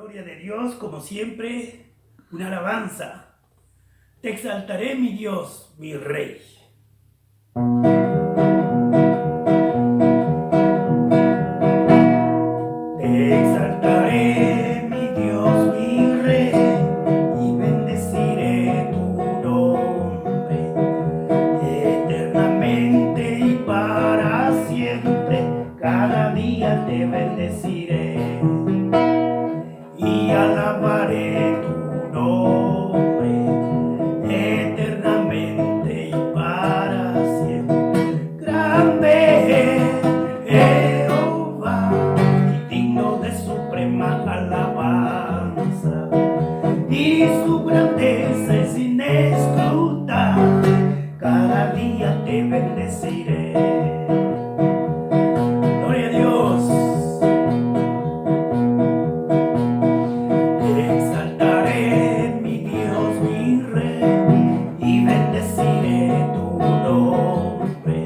Gloria de Dios, como siempre, una alabanza. Te exaltaré, mi Dios, mi Rey. Te exaltaré, mi Dios, mi Rey, y bendeciré tu nombre eternamente y para siempre. Cada día te bendeciré y alabaré tu nombre eternamente y para siempre. Grande es Jehová y digno de suprema alabanza, y su grandeza es inescrutable. Cada día te bendeciré. Gloria a Dios. Te exaltaré, mi Dios, mi Rey, y bendeciré tu nombre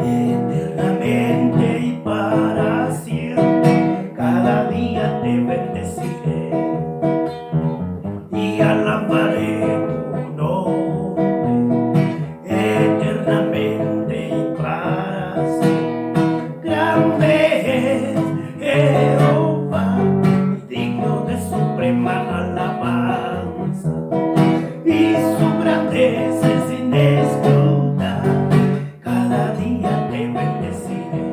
eternamente y para siempre. Cada día te bendeciré y alabaré tu nombre eternamente y para siempre. Grande es Jehová, digno de suprema alabanza, y su grandeza es inescrutable. Cada día te bendeciré,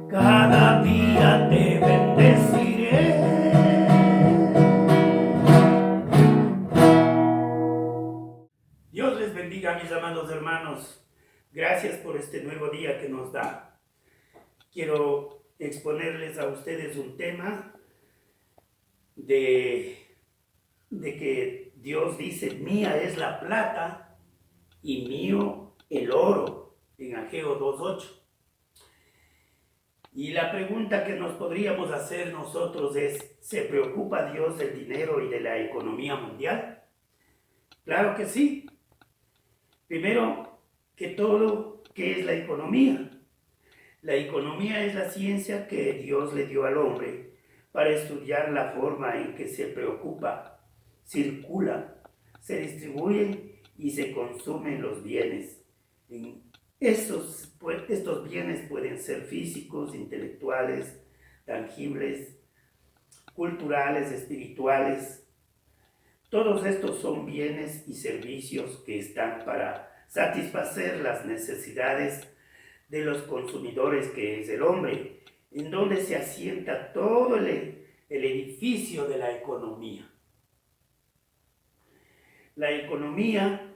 cada día te bendeciré. Dios les bendiga, mis amados hermanos. Gracias por este nuevo día que nos da. Quiero exponerles a ustedes un tema de que Dios dice: mía es la plata y mío el oro, en Ageo 2:8. Y la pregunta que nos podríamos hacer nosotros es: ¿se preocupa Dios del dinero y de la economía mundial? Claro que sí. Primero que todo, ¿qué es la economía? La economía es la ciencia que Dios le dio al hombre para estudiar la forma en que se preocupa, circula, se distribuyen y se consumen los bienes. Estos bienes pueden ser físicos, intelectuales, tangibles, culturales, espirituales. Todos estos son bienes y servicios que están para satisfacer las necesidades de los consumidores, que es el hombre, en donde se asienta todo el edificio de la economía. La economía,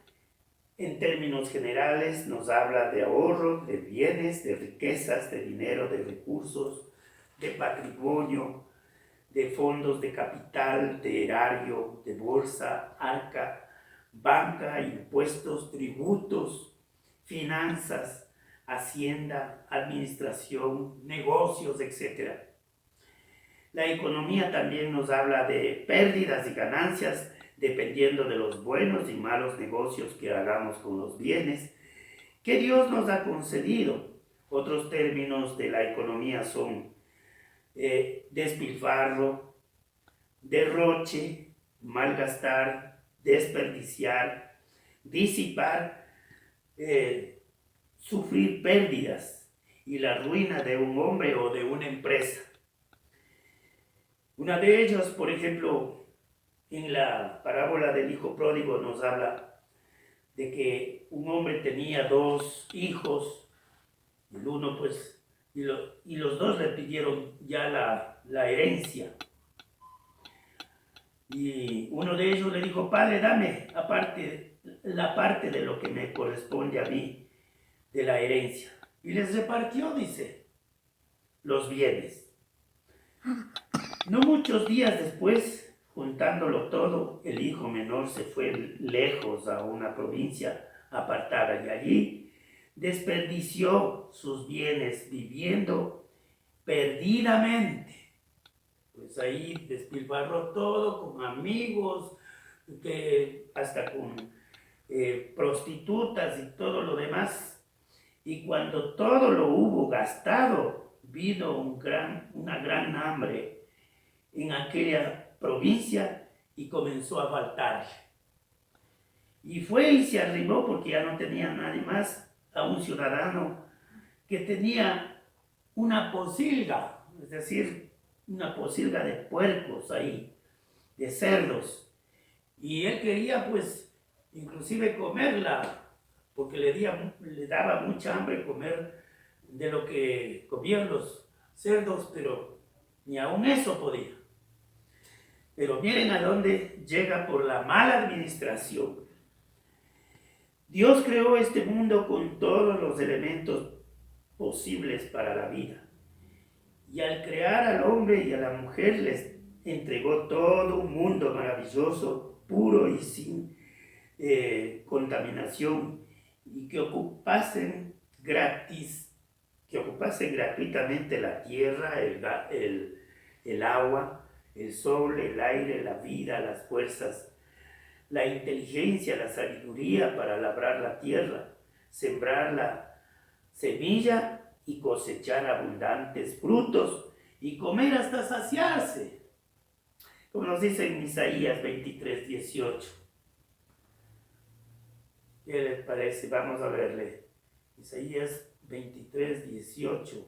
en términos generales, nos habla de ahorro, de bienes, de riquezas, de dinero, de recursos, de patrimonio, de fondos de capital, de erario, de bolsa, arca, banca, impuestos, tributos, finanzas, hacienda, administración, negocios, etc. La economía también nos habla de pérdidas y ganancias dependiendo de los buenos y malos negocios que hagamos con los bienes que Dios nos ha concedido. Otros términos de la economía son despilfarro, derroche, malgastar, desperdiciar, disipar, sufrir pérdidas y la ruina de un hombre o de una empresa. Una de ellas, por ejemplo, en la parábola del hijo pródigo nos habla de que un hombre tenía 2 hijos, el uno pues, y los 2 le pidieron ya la herencia. Y uno de ellos le dijo: padre, dame la parte de lo que me corresponde a mí, de la herencia. Y les repartió, dice, los bienes. No muchos días después, juntándolo todo, el hijo menor se fue lejos a una provincia apartada, y allí desperdició sus bienes viviendo perdidamente. Pues ahí despilfarró todo con amigos, hasta con prostitutas y todo lo demás. Y cuando todo lo hubo gastado, vino una gran hambre en aquella provincia y comenzó a faltarle. Y fue y se arrimó, porque ya no tenía nadie más, a un ciudadano que tenía una posilga, es decir, una posilga de puercos ahí, de cerdos. Y él quería pues inclusive comerla, porque le daba mucha hambre comer de lo que comían los cerdos, pero ni aun eso podía. Pero miren a dónde llega por la mala administración. Dios creó este mundo con todos los elementos posibles para la vida. Y al crear al hombre y a la mujer les entregó todo un mundo maravilloso, puro y sin contaminación, y que ocupasen gratuitamente la tierra, el agua, el sol, el aire, la vida, las fuerzas, la inteligencia, la sabiduría para labrar la tierra, sembrar la semilla y cosechar abundantes frutos y comer hasta saciarse, como nos dice en Isaías 23:18. ¿Qué les parece? Vamos a verle. Isaías 23:18.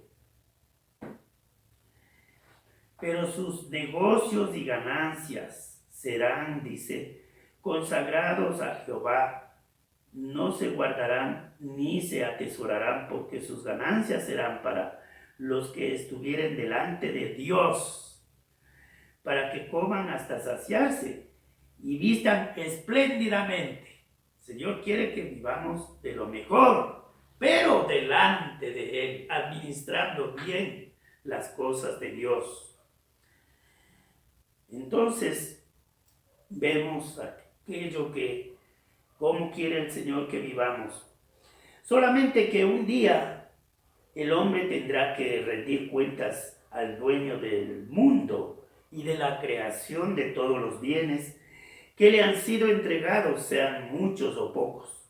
Pero sus negocios y ganancias serán, dice, consagrados a Jehová. No se guardarán ni se atesorarán, porque sus ganancias serán para los que estuvieren delante de Dios, para que coman hasta saciarse y vistan espléndidamente. El Señor quiere que vivamos de lo mejor, pero delante de Él, administrando bien las cosas de Dios. Entonces, vemos aquello que, cómo quiere el Señor que vivamos. Solamente que un día el hombre tendrá que rendir cuentas al dueño del mundo y de la creación de todos los bienes que le han sido entregados, sean muchos o pocos.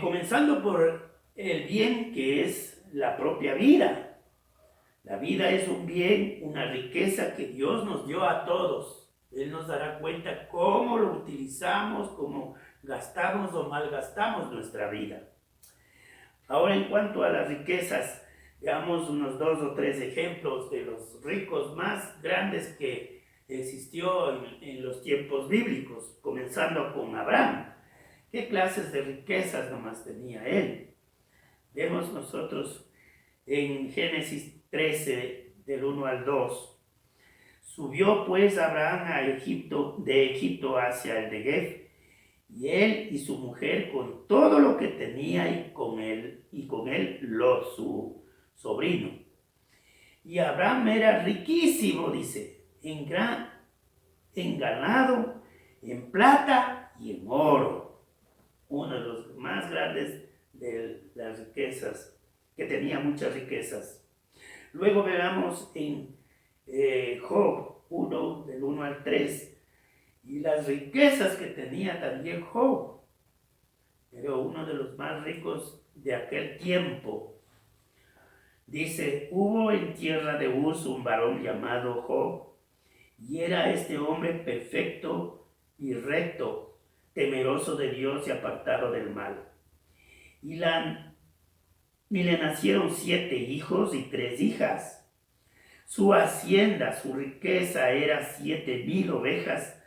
Comenzando por el bien que es la propia vida. La vida es un bien, una riqueza que Dios nos dio a todos. Él nos dará cuenta cómo lo utilizamos, cómo gastamos o malgastamos nuestra vida. Ahora, en cuanto a las riquezas, veamos unos 2 o 3 ejemplos de los ricos más grandes que existió en los tiempos bíblicos, comenzando con Abraham. ¿Qué clases de riquezas nomás tenía él? Vemos nosotros en Génesis 13, del 1 al 2. Subió pues Abraham de Egipto hacia el Negev, y él y su mujer con todo lo que tenía, y con él Lot, su sobrino. Y Abraham era riquísimo, dice, en ganado, en plata y en oro. Uno de los más grandes de las riquezas, que tenía muchas riquezas. Luego veamos en Job 1, del 1 al 3, y las riquezas que tenía también Job. Era uno de los más ricos de aquel tiempo. Dice, hubo en tierra de Uz un varón llamado Job, y era este hombre perfecto y recto, temeroso de Dios y apartado del mal. Y le nacieron 7 hijos y 3 hijas. Su hacienda, su riqueza era 7,000 ovejas,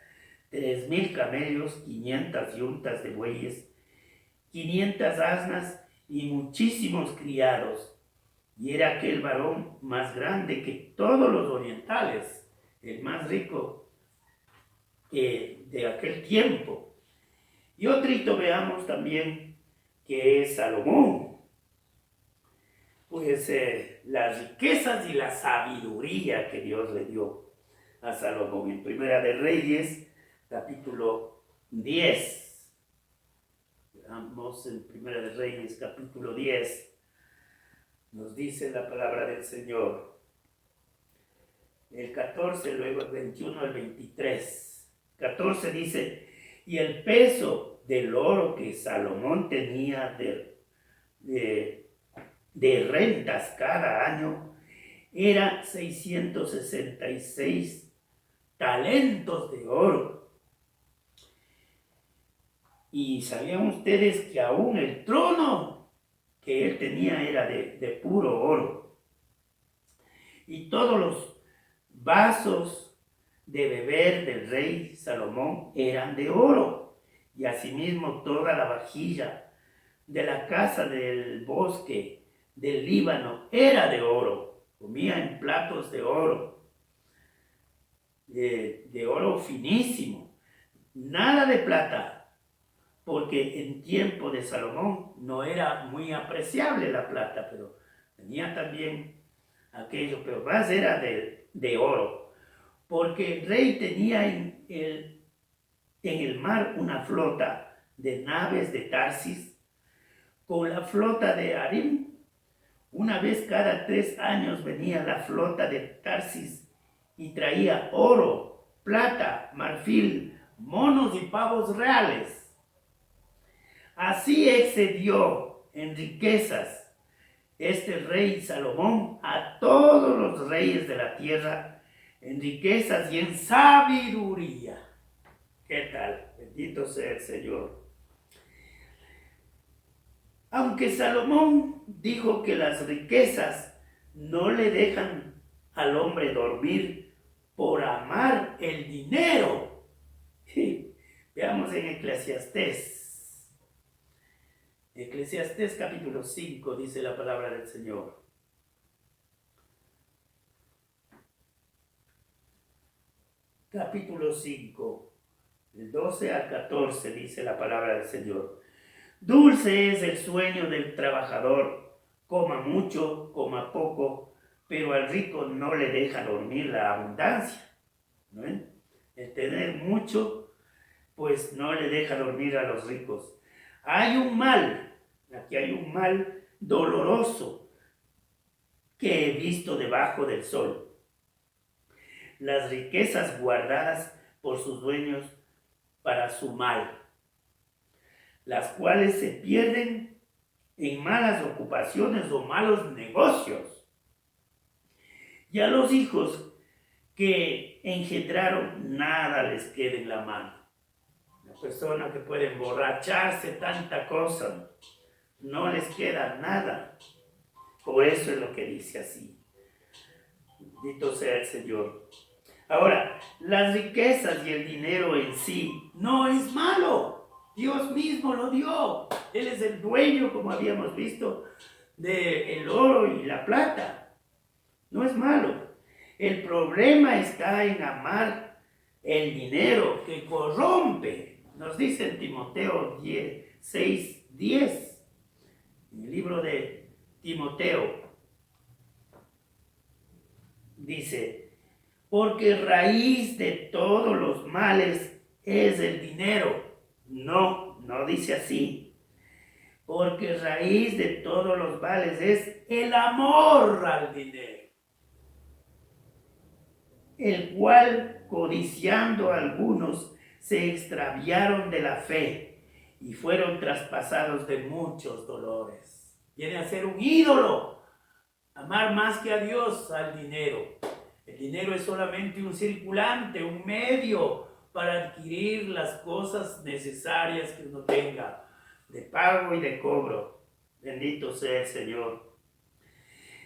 3,000 camellos, 500 yuntas de bueyes, 500 asnas y muchísimos criados. Y era aquel varón más grande que todos los orientales, el más rico de aquel tiempo. Y otrito veamos también que es Salomón. Pues las riquezas y la sabiduría que Dios le dio a Salomón. En Primera de Reyes, capítulo 10. Veamos en Primera de Reyes, capítulo 10. Nos dice la palabra del Señor. El 14, luego el 21 al 23. 14 dice, y el peso del oro que Salomón tenía de rentas cada año era 666 talentos de oro. Y sabían ustedes que aún el trono que él tenía era de puro oro. Y todos los vasos de beber del rey Salomón eran de oro. Y asimismo toda la vajilla de la casa del bosque del Líbano era de oro. Comía en platos de oro, de oro finísimo. Nada de plata, porque en tiempo de Salomón no era muy apreciable la plata, pero tenía también aquello, pero más era de oro, porque el rey tenía en el mar una flota de naves de Tarsis, con la flota de Arim. Una vez cada 3 años venía la flota de Tarsis y traía oro, plata, marfil, monos y pavos reales. Así excedió en riquezas este rey Salomón a todos los reyes de la tierra, en riquezas y en sabiduría. ¿Qué tal? Bendito sea el Señor. Aunque Salomón dijo que las riquezas no le dejan al hombre dormir por amar el dinero. Veamos en Eclesiastés. Eclesiastés capítulo 5 dice la palabra del Señor. Capítulo 5, del 12 al 14 dice la palabra del Señor. Dulce es el sueño del trabajador, coma mucho, coma poco, pero al rico no le deja dormir la abundancia. ¿No? El tener mucho, pues no le deja dormir a los ricos. Hay un mal, aquí hay un mal doloroso que he visto debajo del sol. Las riquezas guardadas por sus dueños para su mal, las cuales se pierden en malas ocupaciones o malos negocios. Y a los hijos que engendraron nada les queda en la mano. La persona que puede emborracharse tanta cosa, no les queda nada. Por eso es lo que dice así. Bendito sea el Señor. Ahora, las riquezas y el dinero en sí no es malo. Dios mismo lo dio. Él es el dueño, como habíamos visto, del oro y la plata. No es malo. El problema está en amar el dinero que corrompe. Nos dice en Timoteo 6:10, en el libro de Timoteo, dice, porque raíz de todos los males es el dinero. No, no dice así. Porque raíz de todos los males es el amor al dinero, el cual, codiciando algunos, se extraviaron de la fe y fueron traspasados de muchos dolores. Viene a ser un ídolo, amar más que a Dios al dinero. El dinero es solamente un circulante, un medio para adquirir las cosas necesarias que uno tenga, de pago y de cobro. Bendito sea el Señor.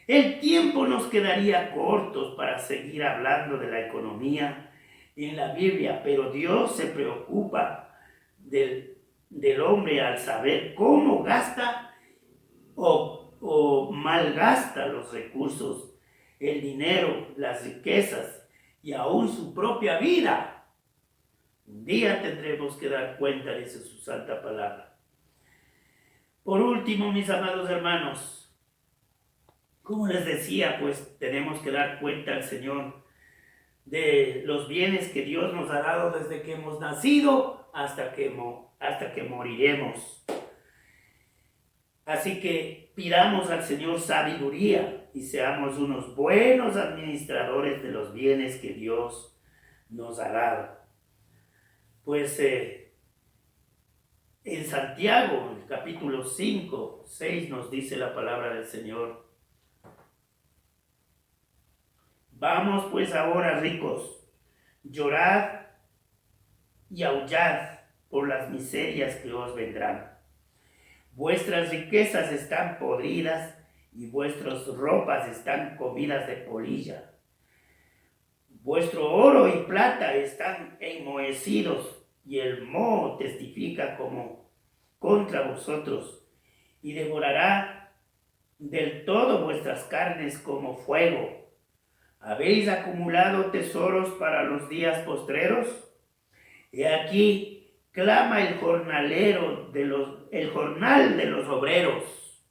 El tiempo nos quedaría corto para seguir hablando de la economía en la Biblia, pero Dios se preocupa del hombre al saber cómo gasta o malgasta los recursos, el dinero, las riquezas y aún su propia vida. Un día tendremos que dar cuenta, dice su santa palabra. Por último, mis amados hermanos, como les decía, pues tenemos que dar cuenta al Señor de los bienes que Dios nos ha dado desde que hemos nacido hasta que moriremos. Así que pidamos al Señor sabiduría y seamos unos buenos administradores de los bienes que Dios nos ha dado. Pues en Santiago, en el capítulo 5, 6 nos dice la palabra del Señor. Vamos pues ahora, ricos, llorad y aullad por las miserias que os vendrán. Vuestras riquezas están podridas y vuestras ropas están comidas de polilla. Vuestro oro y plata están enmohecidos y el moho testifica como contra vosotros y devorará del todo vuestras carnes como fuego. ¿Habéis acumulado tesoros para los días postreros? He aquí, clama el jornal de los obreros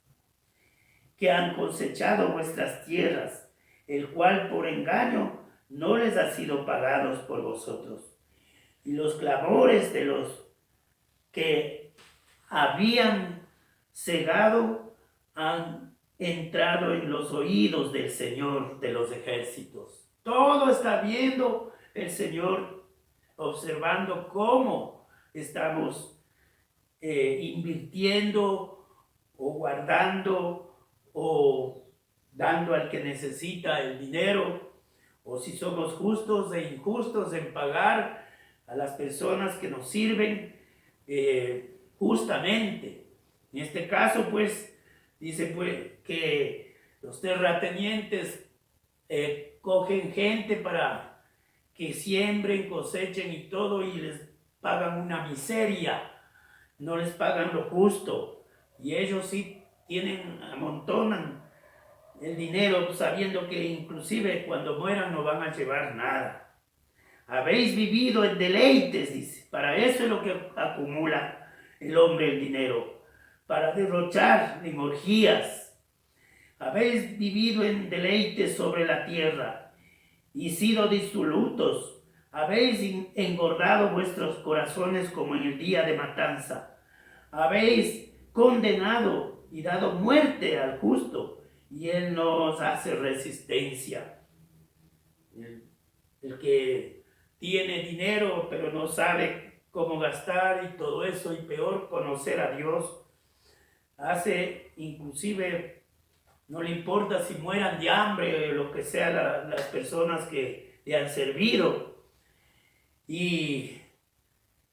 que han cosechado vuestras tierras, el cual por engaño no les ha sido pagados por vosotros. Y los clamores de los que habían cegado han entrado en los oídos del Señor de los ejércitos. Todo está viendo el Señor, observando cómo estamos invirtiendo o guardando o dando al que necesita el dinero, o si somos justos e injustos en pagar a las personas que nos sirven justamente. En este caso, pues, dice pues que los terratenientes cogen gente para que siembren, cosechen y todo, y les pagan una miseria, no les pagan lo justo, y ellos sí amontonan el dinero sabiendo que inclusive cuando mueran no van a llevar nada. Habéis vivido en deleites, dice, para eso es lo que acumula el hombre el dinero, para derrochar en orgías. Habéis vivido en deleites sobre la tierra y sido disolutos. Habéis engordado vuestros corazones como en el día de matanza. Habéis condenado y dado muerte al justo, y él no os hace resistencia. El que tiene dinero pero no sabe cómo gastar y todo eso, y peor, conocer a Dios, hace inclusive, no le importa si mueran de hambre o lo que sea las personas que le han servido, y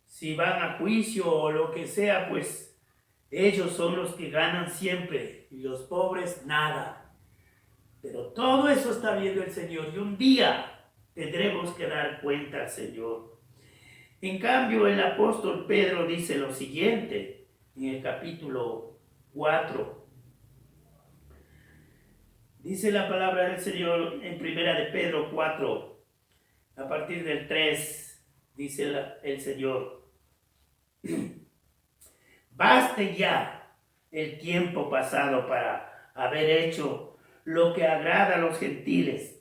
si van a juicio o lo que sea, pues ellos son los que ganan siempre y los pobres nada. Pero todo eso está viendo el Señor, y un día tendremos que dar cuenta al Señor. En cambio, el apóstol Pedro dice lo siguiente en el capítulo 4. Dice la palabra del Señor en primera de Pedro 4, a partir del 3, dice el Señor: baste ya el tiempo pasado para haber hecho lo que agrada a los gentiles,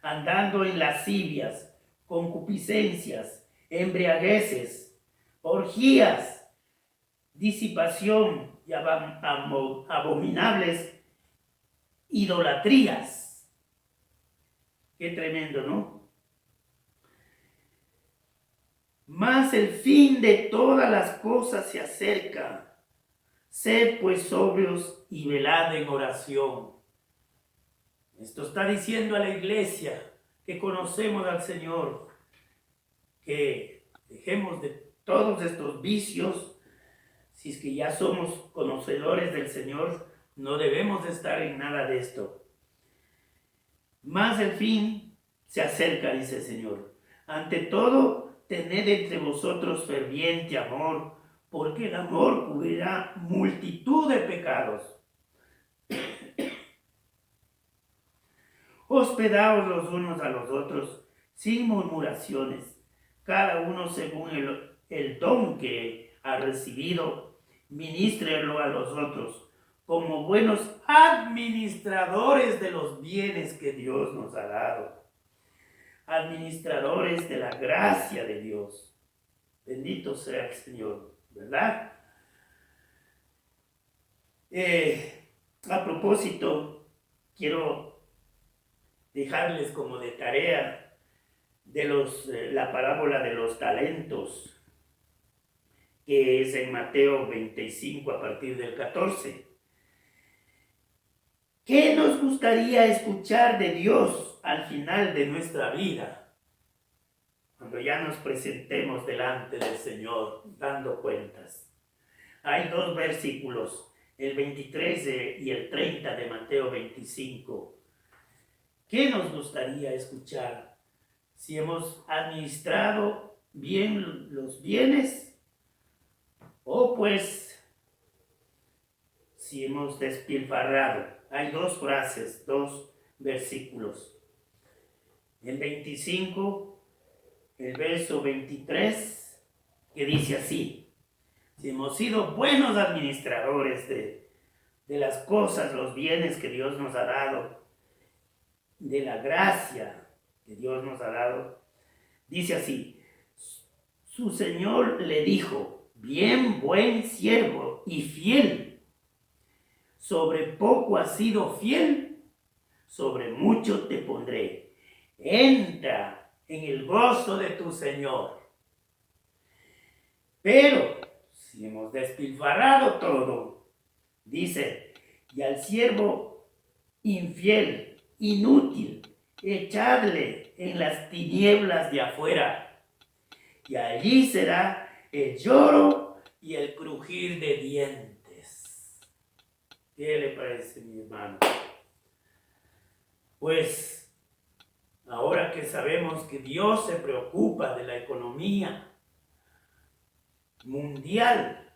andando en lascivias, concupiscencias, embriagueces, orgías, disipación y abominables idolatrías. Qué tremendo, ¿no? Mas el fin de todas las cosas se acerca. Sed pues sobrios y velad en oración. Esto está diciendo a la iglesia que conocemos al Señor, que dejemos de todos estos vicios. Si es que ya somos conocedores del Señor, no debemos de estar en nada de esto. Mas el fin se acerca, dice el Señor. Ante todo, tened entre vosotros ferviente amor, porque el amor cubrirá multitud de pecados. Hospedaos los unos a los otros sin murmuraciones, cada uno según el don que ha recibido, ministrelo a los otros, como buenos administradores de los bienes que Dios nos ha dado, administradores de la gracia de Dios. Bendito sea el Señor, ¿verdad? A propósito, quiero dejarles como de tarea de la parábola de los talentos, que es en Mateo 25 a partir del 14. ¿Qué nos gustaría escuchar de Dios al final de nuestra vida? Cuando ya nos presentemos delante del Señor dando cuentas. Hay dos versículos, el 23 y el 30 de Mateo 25. ¿Qué nos gustaría escuchar? Si hemos administrado bien los bienes o pues si hemos despilfarrado. Hay dos frases, dos versículos. El 25, el verso 23, que dice así: si hemos sido buenos administradores de las cosas, los bienes que Dios nos ha dado, de la gracia que Dios nos ha dado, dice así: su Señor le dijo, bien, buen siervo y fiel. Sobre poco has sido fiel, sobre mucho te pondré. Entra en el gozo de tu Señor. Pero si hemos despilfarrado todo, dice, y al siervo infiel, inútil, echadle en las tinieblas de afuera, y allí será el lloro y el crujir de dientes. ¿Qué le parece, mi hermano? Pues ahora que sabemos que Dios se preocupa de la economía mundial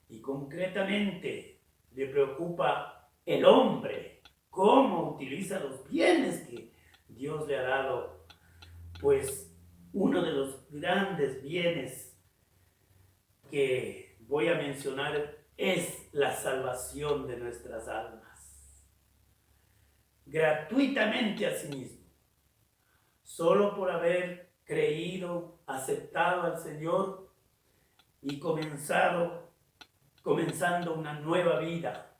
y concretamente le preocupa el hombre, cómo utiliza los bienes que Dios le ha dado, pues uno de los grandes bienes que voy a mencionar es la salvación de nuestras almas. Gratuitamente a sí mismo, solo por haber creído, aceptado al Señor y comenzando una nueva vida.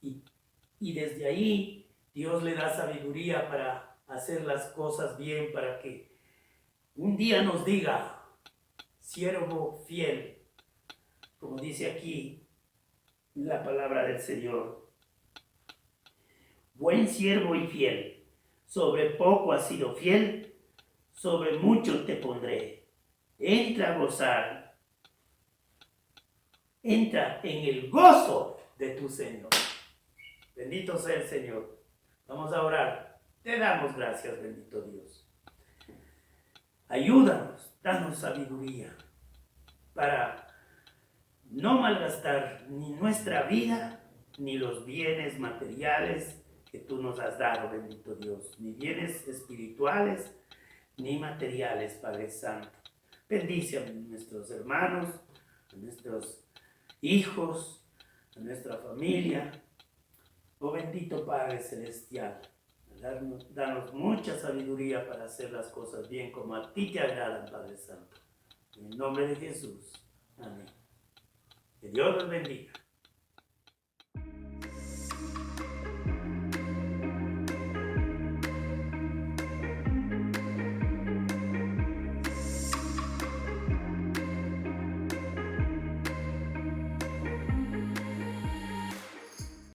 Y desde ahí Dios le da sabiduría para hacer las cosas bien, para que un día nos diga, siervo fiel, como dice aquí la palabra del Señor. Buen siervo y fiel, sobre poco has sido fiel, sobre mucho te pondré. Entra a gozar, entra en el gozo de tu Señor. Bendito sea el Señor. Vamos a orar. Te damos gracias, bendito Dios. Ayúdanos, danos sabiduría para no malgastar ni nuestra vida, ni los bienes materiales que tú nos has dado, bendito Dios, ni bienes espirituales, ni materiales, Padre Santo. Bendice a nuestros hermanos, a nuestros hijos, a nuestra familia. Oh bendito Padre Celestial, danos mucha sabiduría para hacer las cosas bien como a ti te agradan, Padre Santo. En el nombre de Jesús. Amén. Que Dios los bendiga.